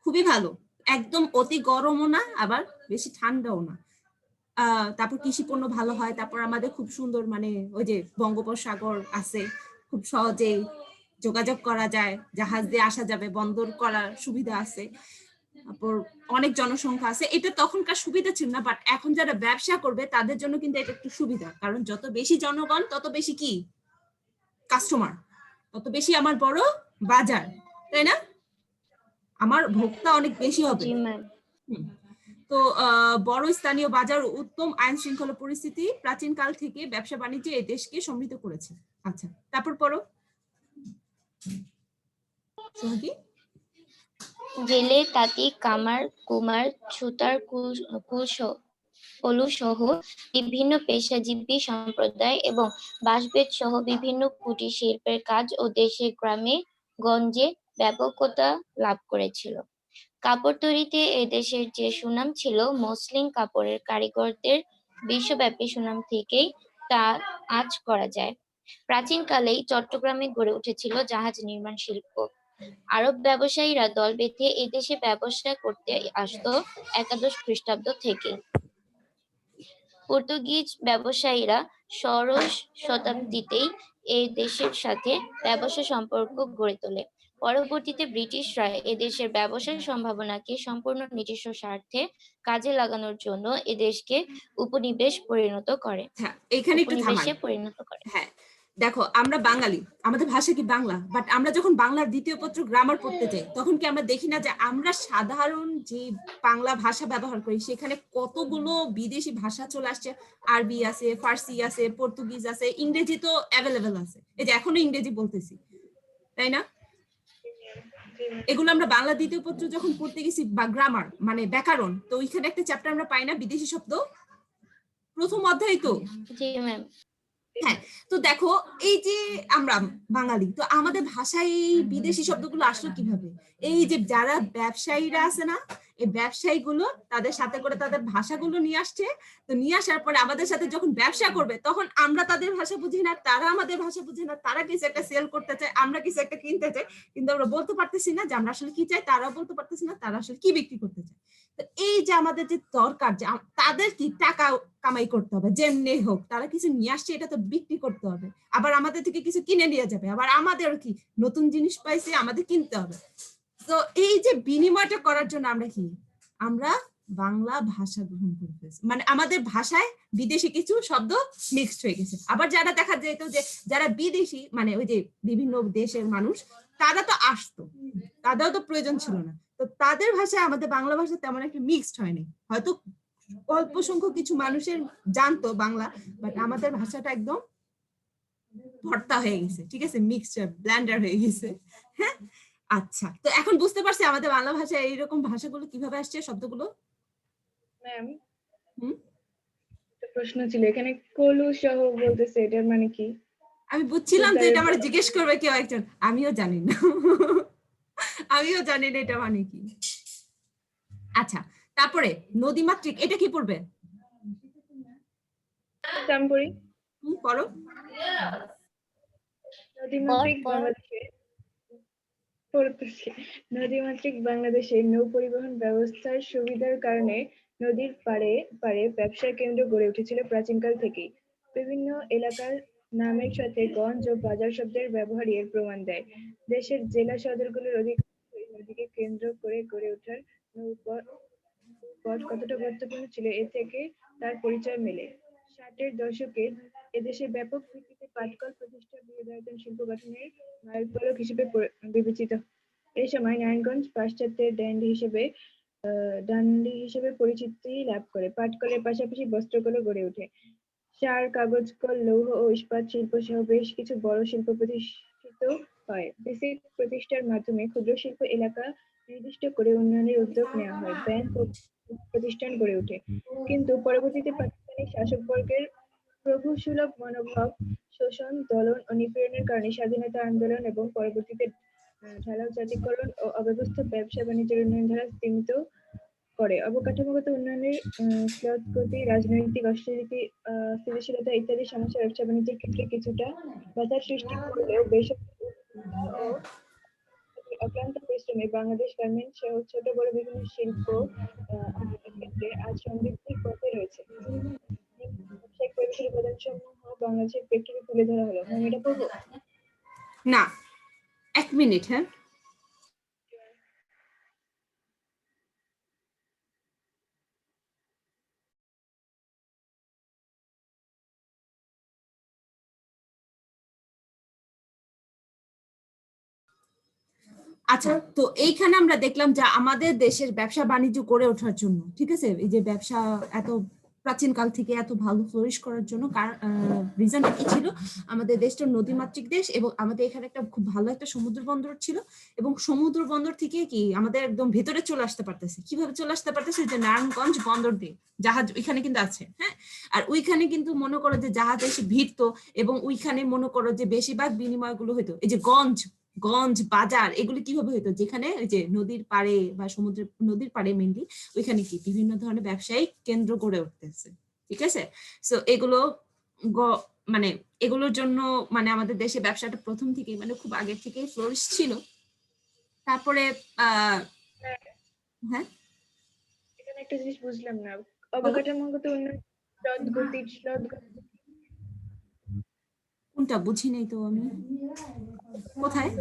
খুবই ভালো, একদম অতি গরমও না আবার বেশি ঠান্ডাও না। তারপর কৃষি পণ্য ভালো হয়, তারপর আমাদের খুব সুন্দর মানে ওই যে বঙ্গোপসাগর আছে, খুব সহজেই যোগাযোগ করা যায়, জাহাজ দিয়ে আসা যাবে, বন্দর করার সুবিধা আছে, তারপর অনেক জনসংখ্যা আছে। এটা তখনকার সুবিধা ছিল না, বাট এখন যারা ব্যবসা করবে তাদের জন্য কিন্তু এটা একটু সুবিধা, কারণ যত বেশি জনগণ তত বেশি কি কাস্টমার, তত বেশি আমার বড় বাজার, তাই না, আমার ভোক্তা অনেক বেশি হবে। জি ম্যাম। তো বড় স্থানীয় বাজার ও উত্তম আইন শৃঙ্খলা পরিস্থিতি প্রাচীনকাল থেকে ব্যবসা বাণিজ্য এই দেশকে সমৃদ্ধ করেছে। আচ্ছা, তারপর পড়ো সোহাগী। জেলে, তাঁতি, কামার, কুমার, ছুতার, কলু সহ বিভিন্ন পেশাজীবী সম্প্রদায় এবং বাঁশবেত সহ বিভিন্ন কুটির শিল্পের কাজ ও দেশের গ্রামে গঞ্জে ব্যাপকতা লাভ করেছিল। কাপড় তৈরিতে এদেশের যে সুনাম ছিল, মসলিন কাপড়ের কারিগরদের বিশ্বব্যাপী সুনাম থেকেই তা আঁচ করা যায়। প্রাচীনকালেই চট্টগ্রামে গড়ে উঠেছিল জাহাজ নির্মাণ শিল্প। আরব ব্যবসায়ীরা দল বেঁধে এদেশে ব্যবসা করতে আসতো একাদশ খ্রিস্টাব্দ থেকে। পর্তুগিজ ব্যবসায়ীরা ষোড়শ শতাব্দীতেই এই দেশের সাথে ব্যবসা সম্পর্ক গড়ে তোলে। পরবর্তীতে ব্রিটিশরা এদেশের ব্যবসার সম্ভাবনাকে সম্পূর্ণ নিজস্ব স্বার্থে কাজে লাগানোর জন্য এদেশকে হ্যাঁ, এখানে একটু থামান। উপনিবেশে পরিণত করে। হ্যাঁ, দেখো আমরা বাঙালি, আমাদের ভাষা কি বাংলা, বাট আমরা যখন বাংলার দ্বিতীয় পত্র গ্রামার পড়তে যাই তখন কি আমরা দেখি না যে আমরা সাধারণ যে বাংলা ভাষা ব্যবহার করি সেখানে কতগুলো বিদেশি ভাষা চলে আসছে। আরবি আছে, ফার্সি আছে, পর্তুগিজ আছে, ইংরেজি তো অ্যাভেলেবেল আছে, এই যে এখনো ইংরেজি বলতেছি, তাই না? এগুলো আমরা বাংলা দ্বিতীয় পত্র যখন পড়তে গেছি বা গ্রামার মানে ব্যাকরণ, তো ওইখানে একটা চ্যাপ্টার আমরা পাই না বিদেশি শব্দ, প্রথম অধ্যায় তো। জি ম্যাম। হ্যাঁ, তো দেখো এই যে আমরা বাঙালি, তো আমাদের ভাষায় এই বিদেশি শব্দগুলো আসলো কিভাবে? এই যে যারা ব্যবসায়ীরা আছে না, এই ব্যবসায়ীগুলো তাদের সাথে করে তাদের ভাষাগুলো নিয়ে আসছে। তো নিয়ে আসার পরে আমাদের সাথে যখন ব্যবসা করবে তখন আমরা তাদের ভাষা বুঝি না, তারা আমাদের ভাষা বুঝে না। তারা কিছু একটা সেল করতে চায়, আমরা কিছু একটা কিনতে চাই, কিন্তু আমরা বলতে পারতেছি না যে আমরা আসলে কি চাই, তারাও বলতে পারতেছি না তারা আসলে কি বিক্রি করতে চায়। তো এই যে আমাদের যে দরকার যে তাদের কি টাকা কামাই করতে হবে, যেমনি হোক তারা কিছু নিয়ে আসছে, এটা তো বিক্রি করতে হবে, আবার আমাদের থেকে কিছু কিনে নিয়ে যাবে, আবার আমাদের কি নতুন জিনিস পাইছে আমাদের কিনতে হবে। তো এই যে বিনিময়টা করার জন্য আমরা বাংলা ভাষা গ্রহণ করে ফেলছি, মানে আমাদের ভাষায় বিদেশি কিছু শব্দ মিক্সড হয়ে গেছে। আবার যারা দেখা যেত যে যারা বিদেশি মানে ওই যে বিভিন্ন দেশের মানুষ, তারা তো আসতো, তাদেরও তো প্রয়োজন ছিল না, তো তাদের ভাষায় আমাদের বাংলা ভাষা তেমন একটা মিক্সড হয়নি। হয়তো অল্প সংখ্যক কিছু মানুষের জানতো বাংলা, বাট আমাদের ভাষাটা একদম ভর্তা হয়ে গেছে, ঠিক আছে, মিক্সচার ব্লেন্ডার হয়ে গেছে। হ্যাঁ, আচ্ছা, তো এখন বুঝতে পারছি আমাদের বাংলা ভাষায় এইরকম ভাষাগুলো কিভাবে আসছে শব্দগুলো। ম্যাম, হুম, একটা প্রশ্ন ছিল এখানে, কলু সহ বলতেছে, এটার মানে কি? আমি বুঝছিলাম যে এটা আমার জিজ্ঞেস করবে কেউ একজন, আমিও জানি না আমিও জানি না এটা মানে কি। আচ্ছা, তারপরে নদীমাতৃক, এটা কি পড়বে? পড়ি। পড়ো। নদীমাতৃক বাংলাদেশে পড়তেছি। নদীমাতৃক বাংলাদেশে নৌ পরিবহন ব্যবস্থার সুবিধার কারণে নদীর পাড়ে পাড়ে ব্যবসার কেন্দ্র গড়ে উঠেছিল প্রাচীনকাল থেকেই। বিভিন্ন এলাকার নামের সাথে গঞ্জ ও বাজার শব্দের ব্যবহারই এর প্রমাণ দেয়। দেশের জেলা সদরগুলোর অধিকাংশই নদীকে কেন্দ্র করে গড়ে ওঠার নৌপথ কতটা গুরুত্বপূর্ণ ছিল এ থেকে তার পরিচয় মেলে। 60-এর দশকে এদেশে ব্যাপক ভিত্তিতে পাটকল প্রতিষ্ঠা বৃহদায়তন শিল্প গঠনের মাইলফলক হিসেবে বিবেচিত। এই সময় নারায়ণগঞ্জ পাশ্চাত্যের ডান্ডি হিসেবে পরিচিতি লাভ করে। পাটকলের পাশাপাশি বস্ত্রকলও গড়ে ওঠে। সার, কাগজ কল, লৌহ ও ইস্পাত শিল্প সহ বেশ কিছু বড় শিল্প প্রতিষ্ঠিত হয়। বেসিক প্রতিষ্ঠার মাধ্যমে ক্ষুদ্র শিল্প এলাকা নির্দিষ্ট করে উন্নয়নের উদ্যোগ নেওয়া হয়। ব্যাংক ও প্রতিষ্ঠান গড়ে ওঠে। কিন্তু পরবর্তীতে পাকিস্তানি শাসকবর্গের প্রভুসুলভ মনোভাব, শোষণ, দলন ও নিপীড়নের কারণে স্বাধীনতা আন্দোলন এবং পরবর্তীতে ঢালাও জাতিকরণ ও অব্যবস্থা ব্যবসা বাণিজ্যের উন্নয়ন ধারা স্তীমিত করে। অবকাঠামোগত উন্নয়নের স্লথগতি, রাজনৈতিক স্থিতিশীলতা ইত্যাদি সমস্যা ব্যবসা বাণিজ্যের ক্ষেত্রে কিছুটা বাধার সৃষ্টি করলেও বেসরকারি উদ্যোক্তা ও অক্লান্ত পরিশ্রমে বাংলাদেশ গার্মেন্টস সহ ছোট বড় বিভিন্ন শিল্প ক্ষেত্রে আজ সমৃদ্ধির পথে রয়েছে। ব্যবসায়িক পরিবেশের উপাদান সমূহ বাংলাদেশের প্রেক্ষিতে তুলে ধরা হলো। ম্যাম, এটা পড়বো? না, 1 মিনিট। হ্যাঁ, আচ্ছা, তো এইখানে আমরা দেখলাম যে আমাদের দেশের ব্যবসা বাণিজ্য গড়ে ওঠার জন্য, ঠিক আছে, এই যে ব্যবসা এত প্রাচীন কাল থেকে এত ভালো ফ্লোরিশ করার জন্য রিজনটা কি ছিল? আমাদের দেশটা নদীমাতৃক দেশ এবং আমাদের এখানে একটা খুব ভালো একটা সমুদ্র বন্দর ছিল, এবং সমুদ্র বন্দর থেকে কি আমাদের একদম ভেতরে চলে আসতে পারতেছে। কিভাবে চলে আসতে পারতেছে? যে নারায়ণগঞ্জ বন্দর দিয়ে জাহাজ ওইখানে কিন্তু আছে, হ্যাঁ। আর ওইখানে কিন্তু মনে করো যে জাহাজ এসে ভিড়তো, এবং ওইখানে মনে করো যে বেশিরভাগ বিনিময়গুলো হইতো। এই যে গঞ্জ গঞ্জ বাজার এগুলো কিভাবে হইতো? যেখানে ওই যে নদীর পাড়ে বা সমুদ্রের নদীর পাড়ে মেনলি ওইখানে কি বিভিন্ন ধরনের ব্যবসায়িক কেন্দ্র গড়ে উঠতেছে, ঠিক আছে। সো এগুলো মানে এগুলোর জন্য মানে আমাদের দেশে ব্যবসাটা প্রথম থেকেই মানে খুব আগে থেকেই ফ্লোরিশ ছিল। তারপরে হ্যাঁ, এখানে একটা জিনিস বুঝলাম না, অবকাঠামোগত উন্নয়ন কোনটা বুঝি নাই তো আমি, কোথায়?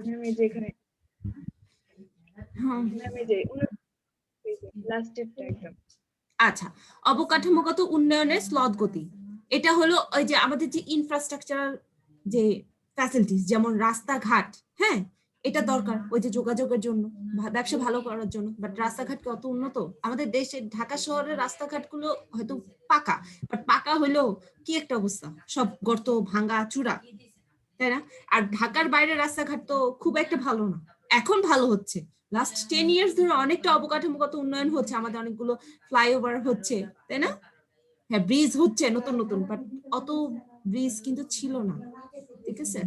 নামে যেখানে হ্যাঁ, নামে যে লাস্টেরটা একদম। আচ্ছা, অবকাঠামোগত উন্নয়নের স্লথ গতি, এটা হলো ওই যে আমাদের যে ইনফ্রাস্ট্রাকচারাল যে ফ্যাসিলিটিস, যেমন রাস্তাঘাট, হ্যাঁ, এটা দরকার ওই যে যোগাযোগের জন্য, ব্যবসা ভালো করার জন্য। বাট রাস্তাঘাট কত উন্নত আমাদের দেশে, ঢাকা শহরের রাস্তাঘাটগুলো হয়তো পাকা, বাট পাকা হইলেও কি একটা অবস্থা, সব গর্ত ভাঙা চূড়া, তাই না? আর ঢাকার বাইরের রাস্তাঘাট তো খুব একটা ভালো না, এখন ভালো হচ্ছে। লাস্ট 10 ইয়ার্স ধরে অনেকটা অবকাঠামোগত উন্নয়ন হচ্ছে, আমাদের অনেকগুলো ফ্লাইওভার হচ্ছে, তাই না? হ্যাঁ, ব্রিজ হচ্ছে নতুন নতুন, বাট অত ব্রিজ কিন্তু ছিল না, ঠিক আছে।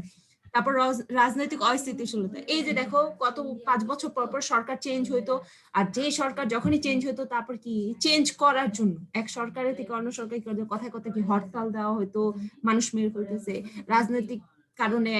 তারপর রাজনৈতিক অস্থিতিশীলতা, এই যে দেখো কত 5 বছর পর পর সরকার চেঞ্জ হইতো, আর যে সরকার যখনই চেঞ্জ হইতো তারপর কি চেঞ্জ করার জন্য এক সরকারের থেকে অন্য সরকার কথায় কথা কি হরতাল দেওয়া হইতো, মানুষ মেরে ফেলতেছে, রাজনৈতিক কারণে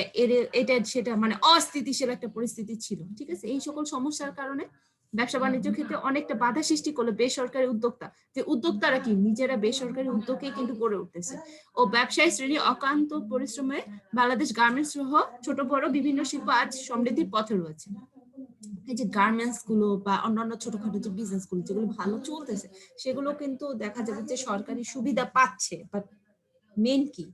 এটা সেটা মানে অস্থিতিশীল একটা পরিস্থিতি ছিল, ঠিক আছে। এই সকল সমস্যার কারণে ব্যবসা বাণিজ্য ক্ষেত্রে অনেকটা বাধা সৃষ্টি করলো বেসরকারি উদ্যোক্তা, যে উদ্যোক্তারা কি নিজেরা বেসরকারি উদ্যোগে কিন্তু গড়ে উঠতেছে, ও ব্যবসায়ী শ্রেণী অক্লান্ত পরিশ্রমে বাংলাদেশ গার্মেন্টস সহ ছোট বড় বিভিন্ন শিল্প আজ সমৃদ্ধির পথে রয়েছে। এই যে গার্মেন্টস গুলো বা অন্যান্য ছোটখাটো যে বিজনেস গুলো যেগুলো ভালো চলতেছে, সেগুলো কিন্তু দেখা যাবে যে সরকারি সুবিধা পাচ্ছে, বাট মেন কি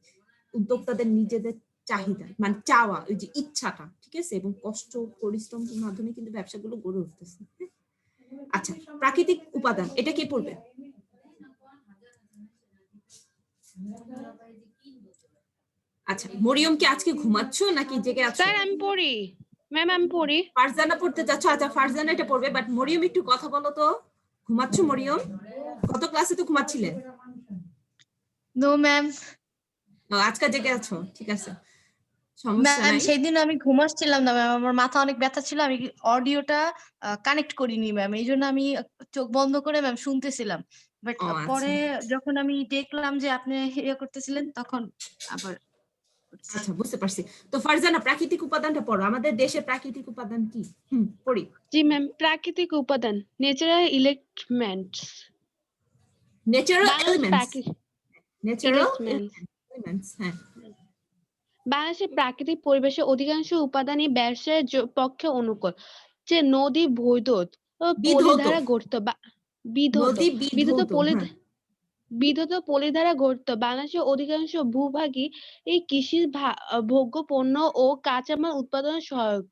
উদ্যোক্তাদের নিজেদের চাহিদা মানে চাওয়া, ওই যে ইচ্ছাটা, ঠিক আছে, এবং কষ্ট পরিশ্রমের মাধ্যমে কিন্তু ব্যবসাগুলো গড়ে উঠতেছে। আচ্ছা, প্রাকৃতিক উপাদান, এটা কে পড়বে? আচ্ছা, মরিয়ম কি আজকে ঘুমাচ্ছ নাকি জেগে আছো? স্যার আমি পড়ি, ম্যাম আমি পড়ি। ফারজানা পড়তে যাচ্ছ? আচ্ছা, ফারজানা এটা পড়বে, বাট মরিয়ম একটু কথা বলো তো। ঘুমাচ্ছ মরিয়ম? গত ক্লাসে তো ঘুমাচ্ছিলে। No ma'am. আজকে জেগে আছো, ঠিক আছে, সমস্যা ম্যাম নাই। সেদিন আমি ঘুমাচ্ছিলাম না ম্যাম, আমার মাথা অনেক ব্যথা ছিল, আমি অডিওটা কানেক্ট করিনি ম্যাম, এই জন্য আমি চোখ বন্ধ করে ম্যাম শুনতেছিলাম। বাট ও আচ্ছা, পরে যখন আমি দেখলাম যে আপনি ইয়ে করতেছিলেন তখন আবার আচ্ছা, বুঝতে পারছি। তো ফারজানা প্রাকৃতিক উপাদানটা পড়ো, আমাদের দেশের প্রাকৃতিক উপাদান কি? পড়ি। জি ম্যাম, প্রাকৃতিক উপাদান, natural elements. Natural Bangladesh elements, natural elements. Elements, হ্যাঁ। বাংলাদেশের প্রাকৃতিক পরিবেশের অধিকাংশ উপাদানই ব্যবসায়ের পক্ষে অনুকূল। যে নদী বৈদ্যুত ও পলি বিধৌত, দ্বারা গঠিত বা বিধৌত নদী বিধৌত বিধৌত, পলি হ্যাঁ। বিধৌত পলি দ্বারা গঠিত বাংলাদেশের অধিকাংশ ভূভাগই এই কৃষি ভোগ্য পণ্য ও কাঁচামাল উৎপাদনে সহায়ক।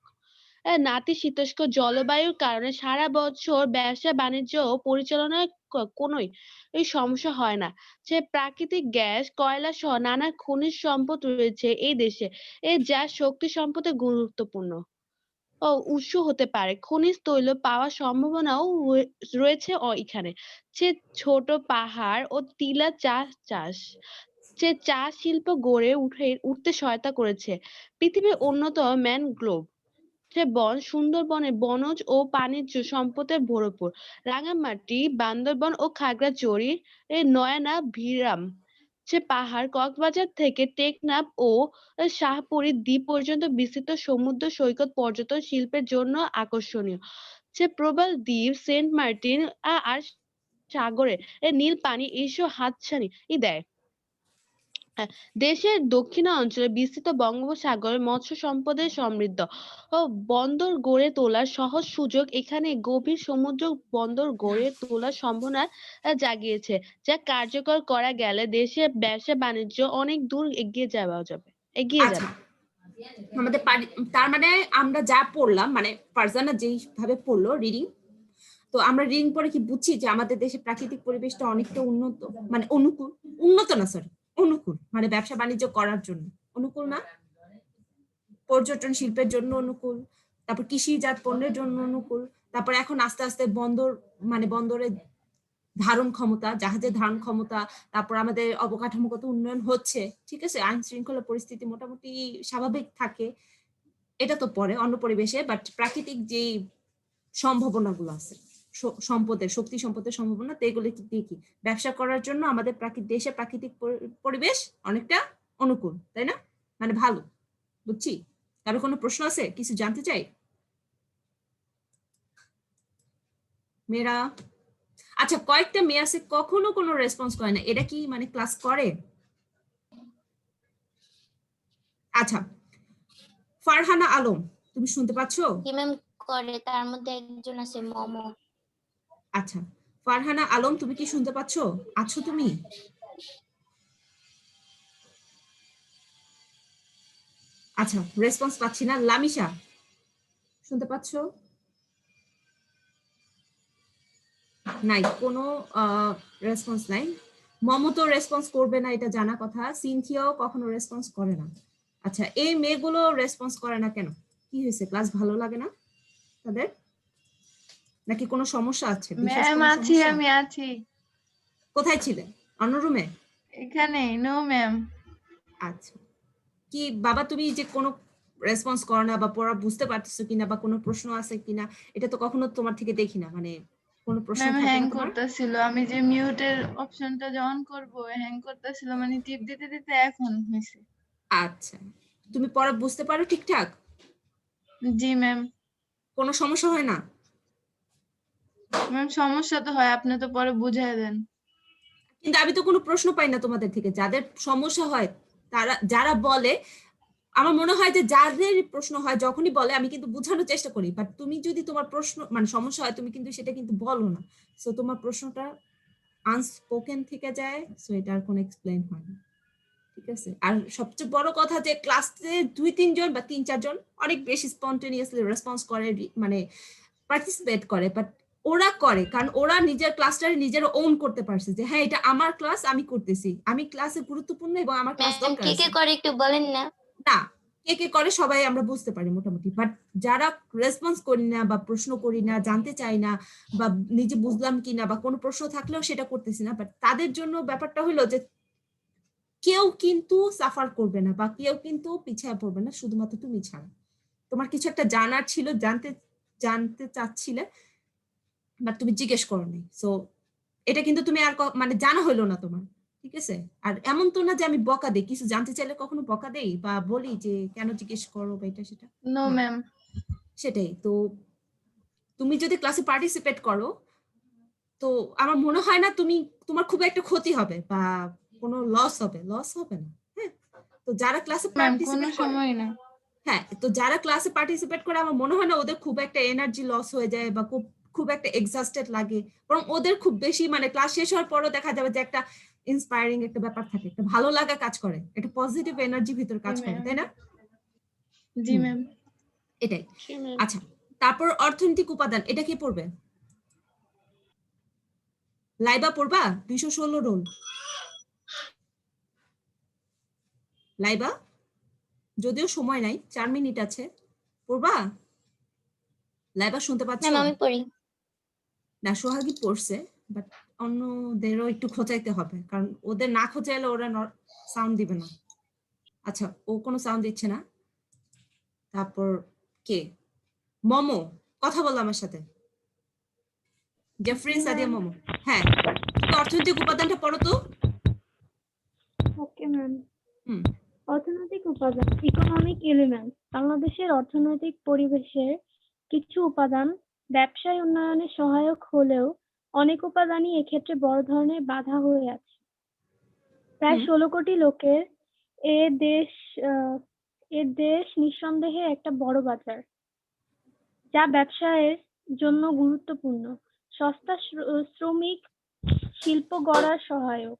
নাতিশীতোষ্ণ জলবায়ুর কারণে সারা বছর ব্যবসা বাণিজ্য ও পরিচালনায় কোনোই এই সমস্যা হয় না। যে প্রাকৃতিক গ্যাস, কয়লা সহ নানা খনিজ সম্পদ রয়েছে এই দেশে, যা শক্তি সম্পদে গুরুত্বপূর্ণ ও উৎস হতে পারে। খনিজ তৈল পাওয়ার সম্ভাবনাও রয়েছে এখানে। যে ছোট পাহাড় ও টিলা চাষ যে চা শিল্প গড়ে উঠতে সহায়তা করেছে। পৃথিবীর অন্যতম ম্যানগ্রোভ যে বন, সুন্দরবনে বনজ ও প্রাণীজ সম্পদে ভরপুর। রাঙামাটি, বান্দরবন ও খাগড়াছড়ি, নয়না, ভিরাম যে পাহাড়, কক্সবাজার থেকে টেকনাফ ও শাহপরী দ্বীপ পর্যন্ত বিস্তৃত সমুদ্র সৈকত পর্যটন শিল্পের জন্য আকর্ষণীয়। যে প্রবাল দ্বীপ, সেন্ট মার্টিন আর সাগরে নীল পানি এইসব হাতছানি দেয়। দেশের দক্ষিণাঞ্চলে বিস্তৃত বঙ্গোপসাগর মৎস্য সম্পদে সমৃদ্ধ ও বন্দর গড়ে তোলার সহজ সুযোগ এখানে গভীর সমুদ্র বন্দর গড়ে তোলার সম্ভাবনা জাগিয়েছে, যা কার্যকর করা গেলে দেশের ব্যবসা বাণিজ্য অনেক দূর এগিয়ে যাবে। আচ্ছা, আমাদের তার মানে আমরা যা পড়লাম, মানে ফারজানা যেইভাবে পড়লো রিডিং, তো আমরা রিডিং পড়ে কি বুঝছি যে আমাদের দেশে প্রাকৃতিক পরিবেশটা অনেকটা উন্নত, মানে অনুকূল, উন্নত না সরি অনুকূল, মানে ব্যবসা বাণিজ্য করার জন্য অনুকূল না, পর্যটন শিল্পের জন্য অনুকূল, তারপর কৃষিজাত পণ্যের জন্য অনুকূল, তারপর এখন আস্তে আস্তে বন্দর, মানে বন্দরে ধারণ ক্ষমতা, জাহাজের ধারণ ক্ষমতা, তারপর আমাদের অবকাঠামোগত উন্নয়ন হচ্ছে, ঠিক আছে, আইন শৃঙ্খলা পরিস্থিতি মোটামুটি স্বাভাবিক থাকে, এটা তো পরে অন্য পরিবেশে, বাট প্রাকৃতিক যে সম্ভাবনাগুলো আছে, সম্পদের, শক্তি সম্পদের সম্ভাবনা, তো এগুলো দিয়ে কি ব্যবসা করার জন্য আমাদের দেশের প্রাকৃতিক পরিবেশ অনেকটা অনুকূল, তাই না, মানে ভালো, বুঝছি। কারো কোনো প্রশ্ন আছে, কিছু জানতে চাই মেয়েরা? আচ্ছা, কয়েকটা মেয়ে আছে কখনো কোনো রেসপন্স করে না, এটা কি মানে ক্লাস করে? আচ্ছা, ফারহানা আলম, তুমি শুনতে পাচ্ছো? কি ম্যাম করে, তার মধ্যে একজন আছে মমো। আচ্ছা, ফারহানা আলম, তুমি কি শুনতে পাচ্ছো? আছো তুমি? আচ্ছা, রেসপন্স পাচ্ছি না। লামিশা, শুনতে পাচ্ছো? নাই, কোনো রেসপন্স নাই। মমতো রেসপন্স করবে না, এটা জানা কথা। সিনথিয়াও কখনো রেসপন্স করে না। আচ্ছা, এই মেয়েগুলো রেসপন্স করে না কেন? কি হয়েছে, ক্লাস ভালো লাগে না তাদের, নাকি কোনো সমস্যা আছে, বিশেষ ম্যাম কোনো আছি, সমস্যা? আমি আছি কোথায় ছিলে, অন্য রুমে? এখানে। No ma'am. আচ্ছা, কি বাবা তুমি যে কোনো রেসপন্স করো না বা পড়া বুঝতে পারতেছো কিনা বা কোনো প্রশ্ন আছে কিনা, এটা তো কখনো তোমার থেকে দেখি না, মানে কোনো প্রশ্ন ম্যাম থাকে হ্যাং না তোমার? করতেছিল, আমি যে মিউটের অপশনটা যে অন করব হ্যাং করতেছিল, মানে টিপ দিতে দিতে এখন হয়েছে। আচ্ছা, তুমি পড়া বুঝতে পারো ঠিকঠাক? জি ম্যাম। কোনো সমস্যা হয় না? ম্যাম সমস্যা তো হয়, আপনি তো পরে বুঝাই দেন। কিন্তু আমি তো কোনো প্রশ্ন পাই না তোমাদের থেকে, যাদের সমস্যা হয় তারা, যারা বলে, আমার মনে হয় যে যাদের প্রশ্ন হয় যখনই বলে আমি কিন্তু বোঝানোর চেষ্টা করি, বাট তুমি যদি তোমার প্রশ্ন মানে সমস্যা হয় তুমি কিন্তু সেটা কিন্তু বলো না, সো তোমার প্রশ্নটা আনস্পোকেন থেকে যায়, সো এটা আর কোনো এক্সপ্লেইন হয় না, ঠিক আছে। আর সবচেয়ে বড় কথা যে ক্লাসে 2-3 জন বা 3-4 জন অনেক বেশি স্পন্টেনিয়াসলি রেসপন্স করে, মানে পার্টিসিপেট করে, বাট ওরা করে কারণ ওরা নিজের ক্লাসটারে নিজেরা ওন করতে পারছে যে হ্যাঁ এটা আমার ক্লাস, আমি করতেছি, আমি ক্লাসে গুরুত্বপূর্ণ এবং আমার ক্লাস ম্যাম দরকার কে আছে। কে করে একটু বলেন না। না, কে কে করে সবাই আমরা বুঝতে পারি মোটামুটি, বাট যারা রেসপন্স করি না বা প্রশ্ন করি না, জানতে চাই না, বা নিজে বুঝলাম কিনা বা কোনো প্রশ্ন থাকলেও সেটা করতেছি না, বাট তাদের জন্য ব্যাপারটা হলো যে কেউ কিন্তু সাফার করবে না বা কেউ কিন্তু পিছিয়ে পড়বে না, শুধুমাত্র তুমি ছাড়া। তোমার কিছু একটা জানার ছিল, জানতে জানতে চাচ্ছিলে, বাট তুমি জিজ্ঞেস করোনি, সো এটা কিন্তু তুমি আর মানে জানা হলো না তোমার, ঠিক আছে। আর এমন তো না যে আমি বকা দেই, কিছু জানতে চাইলে কখনো বকা দেই বা বলি যে কেন জিজ্ঞেস করো বা এটা সেটা, নো না। ম্যাম। সেটাই তো, তুমি যদি ক্লাসে পার্টিসিপেট করো তো আমার মনে হয় না তুমি, তোমার খুব একটা ক্ষতি হবে বা কোনো লস হবে না, হ্যাঁ। তো যারা ক্লাসে ম্যাম কোনো পার্টিসিপেট করে, সময় না। হ্যাঁ, তো যারা ক্লাসে পার্টিসিপেট করে আমার মনে হয় না ওদের খুব একটা এনার্জি লস হয়ে যায় বা খুব খুব একটা এক্সস্টেড লাগে, বরং ওদের খুব বেশি মানে ক্লাস শেষ হওয়ার পরও দেখা যাবে যে একটা ইন্সপায়ারিং একটা ব্যাপার থাকে, একটা ভালো লাগা কাজ করে, একটা পজিটিভ এনার্জি ভিতর কাজ জি করে, ম্যাম। তাই না? জি হুম, ম্যাম। এটাই। জি ম্যাম। আচ্ছা, তারপর অর্থনৈতিক উপাদান, এটা কি পড়বে? লাইবা পড়বা? 216 রোল লাইবা, যদিও সময় নাই, 4 মিনিট আছে, পড়বা? লাইবা শুনতে পাচ্ছ? ম্যাম আমি পড়ি। না, সোহাগী পড়ছে, বাট অন্যদেরও একটু খোঁচাইতে হবে, কারণ ওদের না খোঁচাইলে ওরা সাউন্ড দিবে না। আচ্ছা, ও কোনো সাউন্ড দিচ্ছে না। তারপর কে? মমো, কথা বলো আমার সাথে। জেফরিন সাদিয়া মমো, হ্যাঁ, তুমি অর্থনৈতিক উপাদানটা পড়ো তো। Okay ma'am. হুম, অর্থনৈতিক উপাদান, ইকোনমিক এলিমেন্টস, বাংলাদেশের অর্থনৈতিক পরিবেশের কিছু উপাদান ব্যবসায় উন্নয়নে সহায়ক হলেও অনেক উপাদানই এক্ষেত্রে বড় ধরনের বাধা হয়ে আছে। প্রায় হুম। 16 কোটি লোকের এ দেশ আহ, এ দেশ নিঃসন্দেহে একটা বড় বাজার, যা ব্যবসায়ের জন্য গুরুত্বপূর্ণ। সস্তা শ্রমিক শিল্প গড়ার সহায়ক,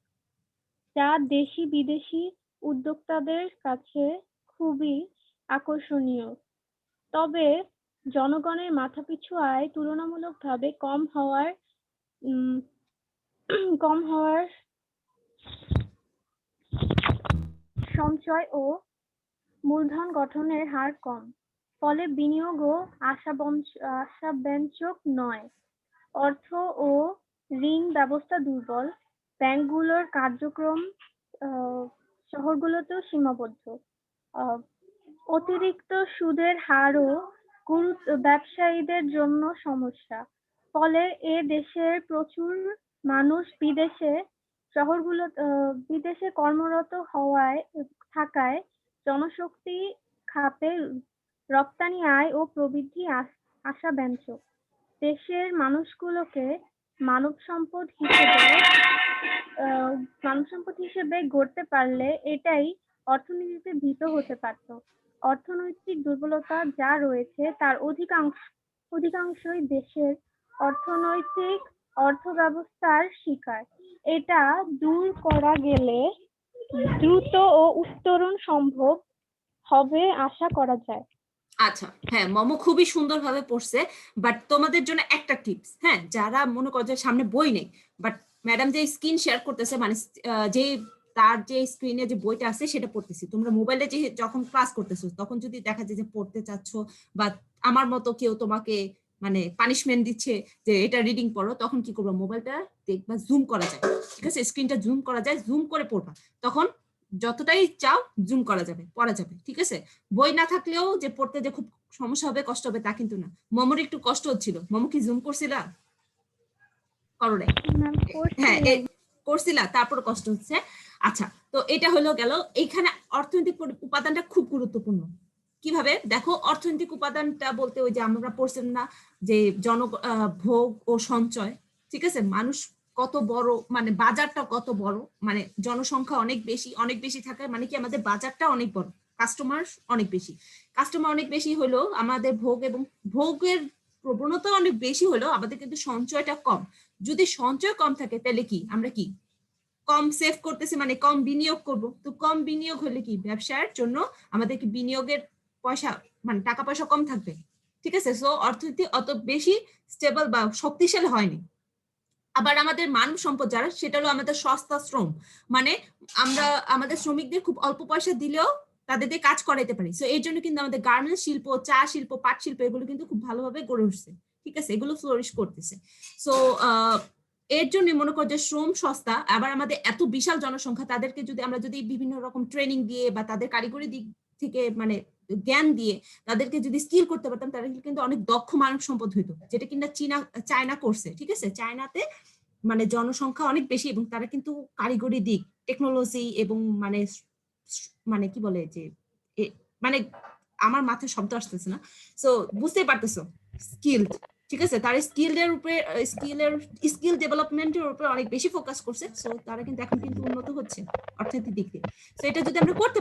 যা দেশি বিদেশি উদ্যোক্তাদের কাছে খুবই আকর্ষণীয়, তবে জনগণের মাথাপিছু আয় তুলনামূলকভাবে কম হওয়ার সঞ্চয় ও মূলধন গঠনের হার কম, ফলে বিনিয়োগও আশাব্যঞ্জক নয়। অর্থ ও ঋণ ব্যবস্থা দুর্বল, ব্যাংকগুলোর কার্যক্রম শহরগুলোতেও সীমাবদ্ধ। অতিরিক্ত সুদের হারও ব্যবসায়ীদের জন্য সমস্যা, ফলে দেশের প্রচুর মানুষ বিদেশে কর্মরত থাকায় জনশক্তি খাতে রপ্তানি আয় ও প্রবৃদ্ধি আশাব্যঞ্জক। দেশের মানুষগুলোকে মানব সম্পদ হিসেবে গড়তে পারলে এটাই অর্থনীতিতে ভীত হতে পারত। অর্থনৈতিক দুর্বলতা যা রয়েছে তার অধিকাংশই দেশের অর্থব্যবস্থার শিকার। এটা দূর করা গেলে দ্রুত ও উত্তরণ সম্ভব হবে আশা করা যায়। আচ্ছা, হ্যাঁ, মমো খুবই সুন্দরভাবে পড়ছে, বাট তোমাদের জন্য একটা টিপস, হ্যাঁ, যারা মনে করো যে সামনে বই নেই, বাট ম্যাডাম যে স্ক্রিন শেয়ার করতেছে, মানে যে তার যে স্ক্রিনে যে বইটা আছে সেটা পড়তেছি, তোমরা মোবাইলে যে যখন ক্লাস করতেছো তখন যদি দেখা যায় যে পড়তে চাচ্ছ, বা আমার মতো কেউ তোমাকে মানে পানিশমেন্ট দিচ্ছে যে এটা রিডিং পড়ো, তখন কি করবো, মোবাইলটা দেখবা জুম করা যায়, ঠিক আছে, স্ক্রিনটা জুম করা যায়, জুম করে পড়বা, তখন যতটাই চাও জুম করা যাবে, পড়া যাবে, ঠিক আছে। বই না থাকলেও যে পড়তে যে খুব সমস্যা হবে, কষ্ট হবে, তা কিন্তু না। মমোর একটু কষ্ট হচ্ছিল, মমো কি জুম করছিলা? করো নাই? হ্যাঁ, করছিলা, তারপর কষ্ট হচ্ছে। আচ্ছা, তো এটা হলো গেল, এইখানে অর্থনৈতিক উপাদানটা খুব গুরুত্বপূর্ণ। কিভাবে দেখো, অর্থনৈতিক উপাদানটা বলতে ওই যে আমরা পড়ছিলাম না যে ভোগ ও সঞ্চয়, ঠিক আছে, মানুষ কত বড়, মানে বাজারটা কত বড়, মানে জনসংখ্যা অনেক বেশি থাকে, মানে কি আমাদের বাজারটা অনেক বড়, কাস্টমার অনেক বেশি হলো আমাদের ভোগের প্রবণতা অনেক বেশি হলো আমাদের, কিন্তু সঞ্চয়টা কম। যদি সঞ্চয় কম থাকে তাহলে কি আমরা কি কম সেভ করতেছি, মানে কম বিনিয়োগ করব, তো কম বিনিয়োগ হলে কি ব্যবসার জন্য আমাদেরকে বিনিয়োগের পয়সা, মানে টাকা পয়সা কম থাকবে, ঠিক আছে। সো অর্থনীতি অত বেশি স্টেবল বা শক্তিশালী হয়নি। আবার আমাদের মানব সম্পদ যারা, সেটা হলো আমাদের সস্তা শ্রম, মানে আমরা আমাদের শ্রমিকদের খুব অল্প পয়সা দিলেও তাদের দিয়ে কাজ করাইতে পারি। সো এই জন্য কিন্তু আমাদের গার্মেন্টস শিল্প, চা শিল্প, পাট শিল্প এগুলো কিন্তু খুব ভালোভাবে গড়ে উঠছে, ঠিক আছে, এগুলো ফ্লোরিশ করতেছে। সো এর জন্য মনে করো যে শ্রম সস্তা, আবার আমাদের এত বিশাল জনসংখ্যা, তাদেরকে আমরা যদি বিভিন্ন রকম ট্রেনিং দিয়ে বা তাদের কারিগরি দিক থেকে মানে জ্ঞান দিয়ে তাদেরকে যদি স্কিল করতে পারতাম, তারা কিন্তু অনেক দক্ষ মানব সম্পদ হইতো, যেটা কিনা চায়না করছে, ঠিক আছে। চায়নাতে মানে জনসংখ্যা অনেক বেশি এবং তারা কিন্তু কারিগরি দিক, টেকনোলজি এবং মানে কি বলে যে মানে আমার মাথায় শব্দ আসতেছে না, সো বুঝতেই পারতেছো, স্কিল, ঠিক আছে, তার স্কিল ডেভেলপমেন্টের উপরে অনেক বেশি ফোকাস করছে। সো তারা কিন্তু এখন কিন্তু উন্নত হচ্ছে অর্থনৈতিক দিক দিয়ে। সো এটা যদি আমরা করতে